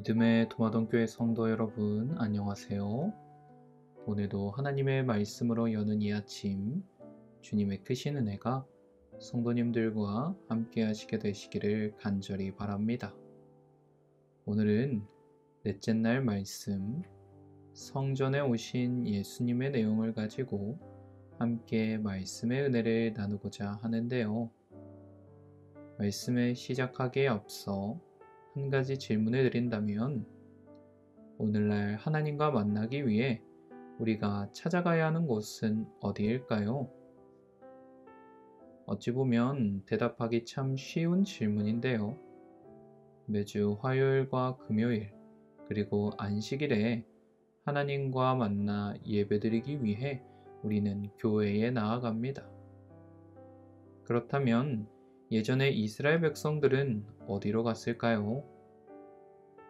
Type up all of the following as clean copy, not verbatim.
믿음의 도마동교회 성도 여러분, 안녕하세요. 오늘도 하나님의 말씀으로 여는 이 아침, 주님의 크신 은혜가 성도님들과 함께 하시게 되시기를 간절히 바랍니다. 오늘은 넷째 날 말씀, 성전에 오신 예수님의 내용을 가지고 함께 말씀의 은혜를 나누고자 하는데요. 말씀을 시작하기에 앞서 한 가지 질문을 드린다면, 오늘날 하나님과 만나기 위해 우리가 찾아가야 하는 곳은 어디일까요? 어찌 보면 대답하기 참 쉬운 질문인데요. 매주 화요일과 금요일, 그리고 안식일에 하나님과 만나 예배드리기 위해 우리는 교회에 나아갑니다. 그렇다면 예전에 이스라엘 백성들은 어디로 갔을까요?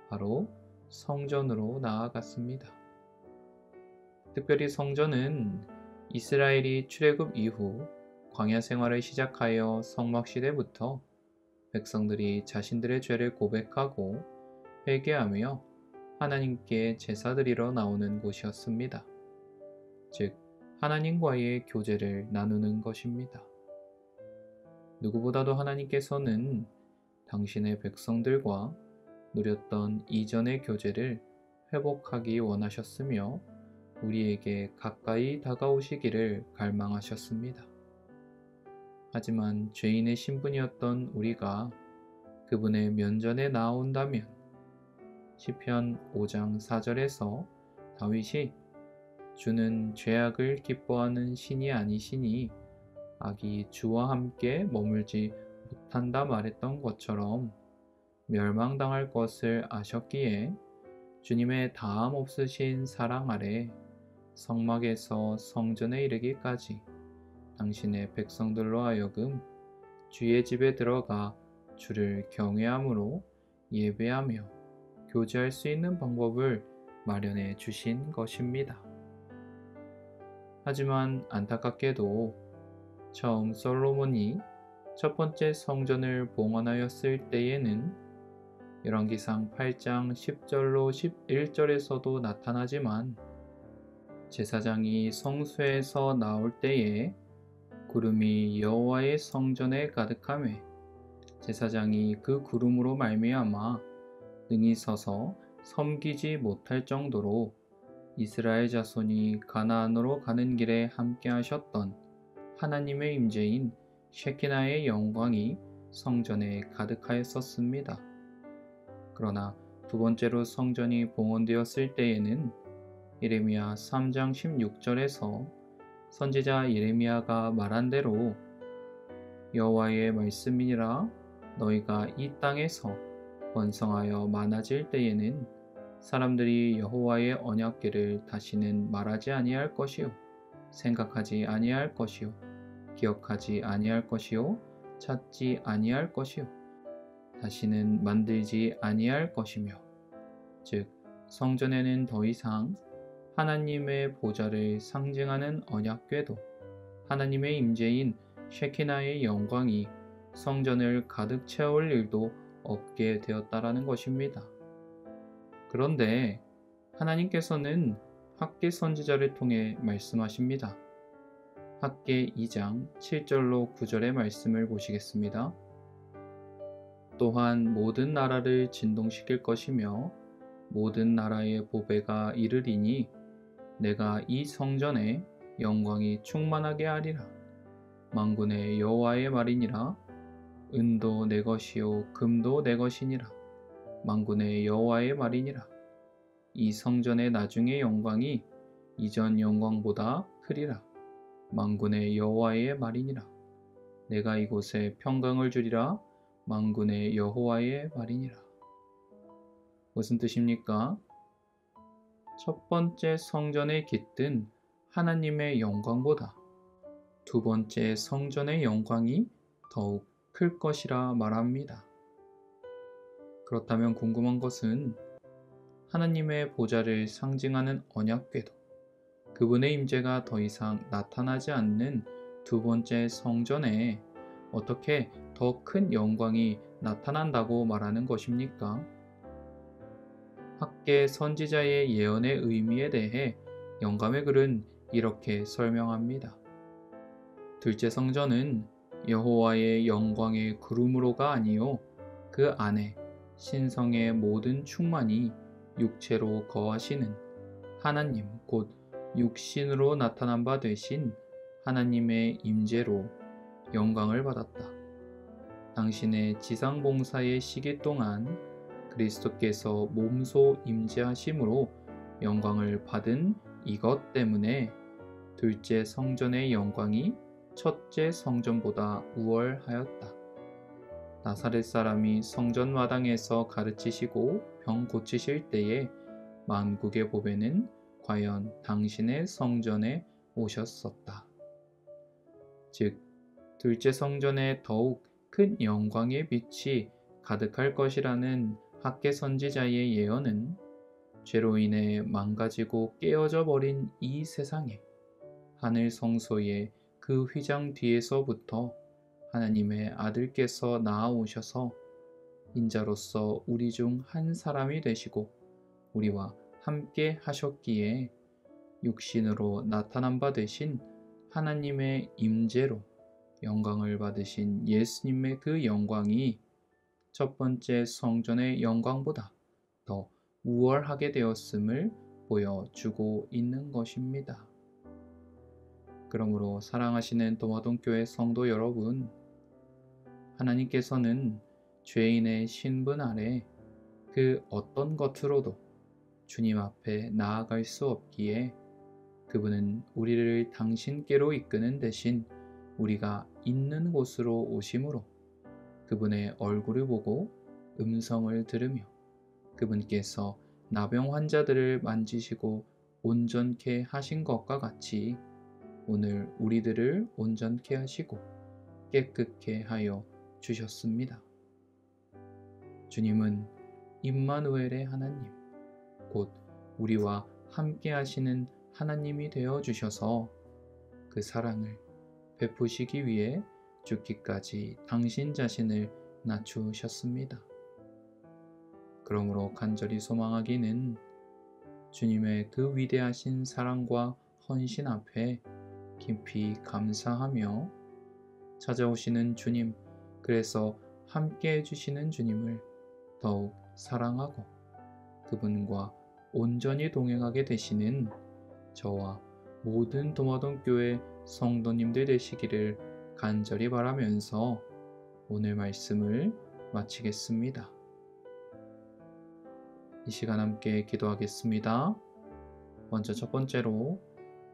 바로 성전으로 나아갔습니다. 특별히 성전은 이스라엘이 출애굽 이후 광야 생활을 시작하여 성막 시대부터 백성들이 자신들의 죄를 고백하고 회개하며 하나님께 제사드리러 나오는 곳이었습니다. 즉, 하나님과의 교제를 나누는 것입니다. 누구보다도 하나님께서는 당신의 백성들과 누렸던 이전의 교제를 회복하기 원하셨으며 우리에게 가까이 다가오시기를 갈망하셨습니다. 하지만 죄인의 신분이었던 우리가 그분의 면전에 나아온다면 시편 5장 4절에서 다윗이 주는 죄악을 기뻐하는 신이 아니시니 악이 주와 함께 머물지 못한다 말했던 것처럼 멸망당할 것을 아셨기에 주님의 다함 없으신 사랑 아래 성막에서 성전에 이르기까지 당신의 백성들로 하여금 주의 집에 들어가 주를 경외함으로 예배하며 교제할 수 있는 방법을 마련해 주신 것입니다. 하지만 안타깝게도 처음 솔로몬이 첫 번째 성전을 봉헌하였을 때에는 열왕기상 8장 10절로 11절에서도 나타나지만 제사장이 성소에서 나올 때에 구름이 여호와의 성전에 가득하매 제사장이 그 구름으로 말미암아 능히 서서 섬기지 못할 정도로 이스라엘 자손이 가나안으로 가는 길에 함께 하셨던 하나님의 임재인 셰키나의 영광이 성전에 가득하였었습니다. 그러나 두 번째로 성전이 봉헌되었을 때에는 예레미야 3장 16절에서 선지자 예레미야가 말한 대로 여호와의 말씀이니라 너희가 이 땅에서 번성하여 많아질 때에는 사람들이 여호와의 언약궤를 다시는 말하지 아니할 것이요 생각하지 아니할 것이요 기억하지 아니할 것이요 찾지 아니할 것이요 다시는 만들지 아니할 것이며, 즉 성전에는 더 이상 하나님의 보좌를 상징하는 언약궤도 하나님의 임재인 셰키나의 영광이 성전을 가득 채울 일도 없게 되었다라는 것입니다. 그런데 하나님께서는 학개 선지자를 통해 말씀하십니다. 학개 2장 7절로 9절의 말씀을 보시겠습니다. 또한 모든 나라를 진동시킬 것이며 모든 나라의 보배가 이르리니 내가 이 성전에 영광이 충만하게 하리라. 만군의 여호와의 말이니라. 은도 내 것이요 금도 내 것이니라. 만군의 여호와의 말이니라. 이 성전의 나중의 영광이 이전 영광보다 크리라. 만군의 여호와의 말이니라. 내가 이곳에 평강을 주리라. 만군의 여호와의 말이니라. 무슨 뜻입니까? 첫 번째 성전에 깃든 하나님의 영광보다 두 번째 성전의 영광이 더욱 클 것이라 말합니다. 그렇다면 궁금한 것은 하나님의 보좌를 상징하는 언약궤도, 그분의 임재가 더 이상 나타나지 않는 두 번째 성전에 어떻게 더 큰 영광이 나타난다고 말하는 것입니까? 학계 선지자의 예언의 의미에 대해 영감의 글은 이렇게 설명합니다. 둘째 성전은 여호와의 영광의 구름으로가 아니요 그 안에 신성의 모든 충만이 육체로 거하시는 하나님 곧 육신으로 나타난 바 되신 하나님의 임재로 영광을 받았다. 당신의 지상 봉사의 시기 동안 그리스도께서 몸소 임재하심으로 영광을 받은 이것 때문에 둘째 성전의 영광이 첫째 성전보다 우월하였다. 나사렛 사람이 성전 마당에서 가르치시고 병 고치실 때에 만국의 보배는 과연 당신의 성전에 오셨었다. 즉, 둘째 성전에 더욱 큰 영광의 빛이 가득할 것이라는 학계 선지자의 예언은 죄로 인해 망가지고 깨어져 버린 이 세상에 하늘 성소의 그 휘장 뒤에서부터 하나님의 아들께서 나아오셔서 인자로서 우리 중 한 사람이 되시고 우리와 함께 하셨기에 육신으로 나타난 바 되신 하나님의 임재로 영광을 받으신 예수님의 그 영광이 첫 번째 성전의 영광보다 더 우월하게 되었음을 보여주고 있는 것입니다. 그러므로 사랑하시는 도마동교회 성도 여러분, 하나님께서는 죄인의 신분 아래 그 어떤 것으로도 주님 앞에 나아갈 수 없기에 그분은 우리를 당신께로 이끄는 대신 우리가 있는 곳으로 오심으로 그분의 얼굴을 보고 음성을 들으며 그분께서 나병 환자들을 만지시고 온전케 하신 것과 같이 오늘 우리들을 온전케 하시고 깨끗게 하여 주셨습니다. 주님은 임마누엘의 하나님, 곧 우리와 함께 하시는 하나님이 되어 주셔서 그 사랑을 베푸시기 위해 죽기까지 당신 자신을 낮추셨습니다. 그러므로 간절히 소망하기는 주님의 그 위대하신 사랑과 헌신 앞에 깊이 감사하며 찾아오시는 주님, 그래서 함께 해주시는 주님을 더욱 사랑하고 그분과 온전히 동행하게 되시는 저와 모든 도마동교회 성도님들 되시기를 간절히 바라면서 오늘 말씀을 마치겠습니다. 이 시간 함께 기도하겠습니다. 먼저 첫 번째로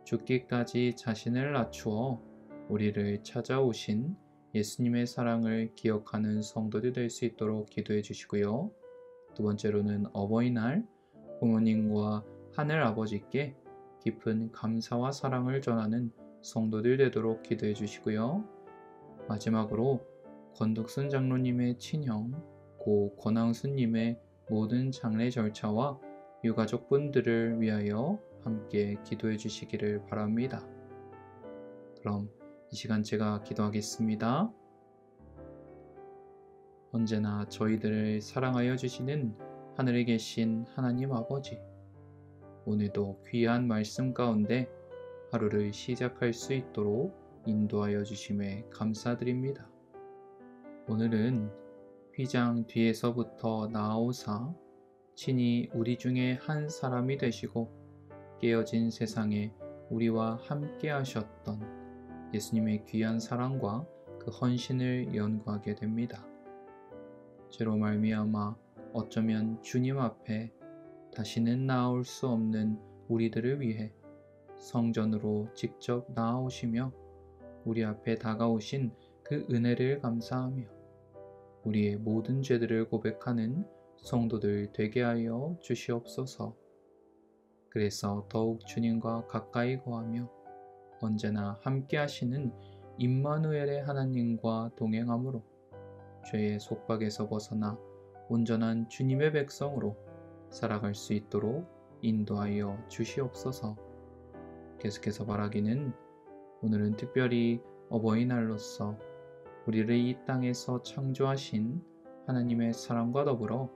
죽기까지 자신을 낮추어 우리를 찾아오신 예수님의 사랑을 기억하는 성도들 될 수 있도록 기도해 주시고요. 두 번째로는 어버이날 부모님과 하늘 아버지께 깊은 감사와 사랑을 전하는 성도들 되도록 기도해 주시고요. 마지막으로 권득순 장로님의 친형 고 권항순님의 모든 장례 절차와 유가족분들을 위하여 함께 기도해 주시기를 바랍니다. 그럼 이 시간 제가 기도하겠습니다. 언제나 저희들을 사랑하여 주시는 하늘에 계신 하나님 아버지, 오늘도 귀한 말씀 가운데 하루를 시작할 수 있도록 인도하여 주심에 감사드립니다. 오늘은 휘장 뒤에서부터 나아오사 친히 우리 중에 한 사람이 되시고 깨어진 세상에 우리와 함께 하셨던 예수님의 귀한 사랑과 그 헌신을 연구하게 됩니다. 죄로 말미암아 어쩌면 주님 앞에 다시는 나아올 수 없는 우리들을 위해 성전으로 직접 나아오시며 우리 앞에 다가오신 그 은혜를 감사하며 우리의 모든 죄들을 고백하는 성도들 되게 하여 주시옵소서. 그래서 더욱 주님과 가까이 거하며 언제나 함께 하시는 임마누엘의 하나님과 동행함으로 죄의 속박에서 벗어나 온전한 주님의 백성으로 살아갈 수 있도록 인도하여 주시옵소서. 계속해서 바라기는 오늘은 특별히 어버이날로서 우리를 이 땅에서 창조하신 하나님의 사랑과 더불어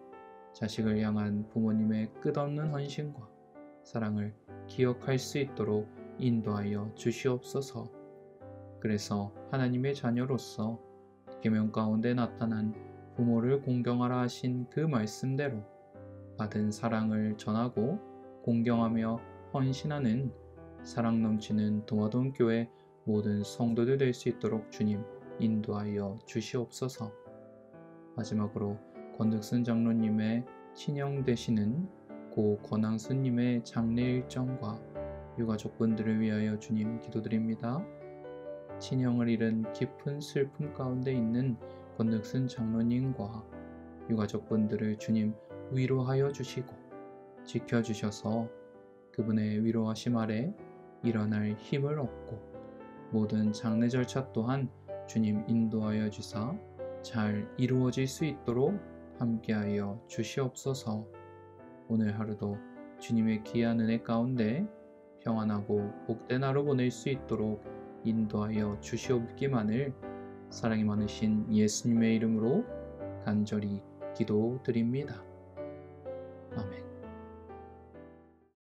자식을 향한 부모님의 끝없는 헌신과 사랑을 기억할 수 있도록 인도하여 주시옵소서. 그래서 하나님의 자녀로서 계명 가운데 나타난 부모를 공경하라 하신 그 말씀대로 받은 사랑을 전하고 공경하며 헌신하는 사랑 넘치는 동화동교회 모든 성도들 될 수 있도록 주님 인도하여 주시옵소서. 마지막으로 권득순 장로님의 친형 되시는 고 권항수님의 장례 일정과 유가족분들을 위하여 주님 기도드립니다. 친형을 잃은 깊은 슬픔 가운데 있는 권득순 장로님과 유가족분들을 주님 위로하여 주시고 지켜주셔서 그분의 위로하심 아래 일어날 힘을 얻고 모든 장례 절차 또한 주님 인도하여 주사 잘 이루어질 수 있도록 함께하여 주시옵소서. 오늘 하루도 주님의 귀한 은혜 가운데 평안하고 복된 하루 보낼 수 있도록 인도하여 주시옵기만을 사랑이 많으신 예수님의 이름으로 간절히 기도드립니다. 아멘.